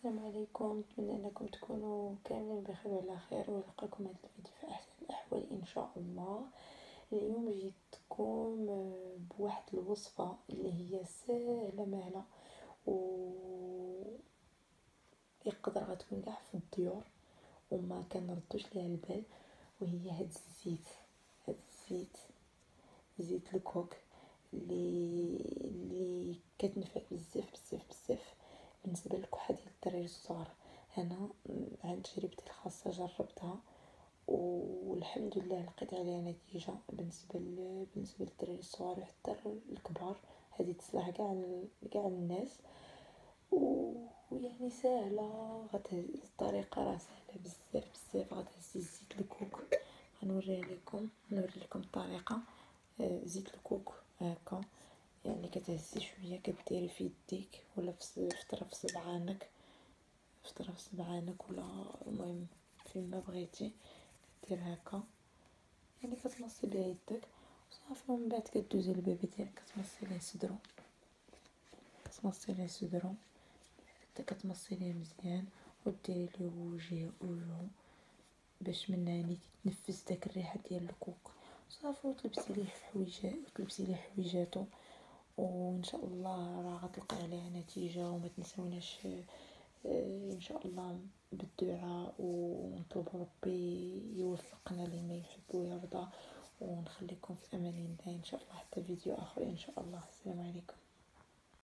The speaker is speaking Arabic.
السلام عليكم، نتمنى انكم تكونوا كاملين بخير وعلى خير، ونلقاكم هذا الفيديو في احسن الاحوال ان شاء الله. اليوم جيتكم بواحد الوصفه اللي هي سهله مهله و يقدر غتكون كاع في الديور وما كنردوش ليها البال، وهي هاد الزيت زيت الكوك اللي كتنفع بزاف بزاف بزاف بالنسبه للكحه ديال الدراري الصغار. انا عن تجربتي الخاصه جربتها والحمد لله لقيت عليها نتيجه بالنسبه للدراري الصغار وحتى الكبار. هذه تصلح كاع الناس، ويعني سهله. الطريقه راه سهله بزاف بزاف. غتهزي زيت الكوك، غنوري لكم الطريقه. زيت الكوك هكا، يعني كتهزي شويه، كديري في يديك ولا في طرف صبعانك ولا المهم فيما بغيتي دير هكا، يعني كتمصي بها يدك صافي. ومن بعد كدوزي للبيبي ديالك كتمصي ليه صدرو حتى كتمصي ليه مزيان، وديري ليه وجهه باش من هنا يتنفس داك الريحه ديال الكوك صافي. وتلبسي ليه حويجاتو، وان شاء الله راه غتلقى عليها نتيجه. وما تنسوناش ان شاء الله بالدعاء، ونطلب ربي يوفقنا لما يحب ويرضى. ونخليكم في امان الله ان شاء الله حتى فيديو اخر ان شاء الله. السلام عليكم.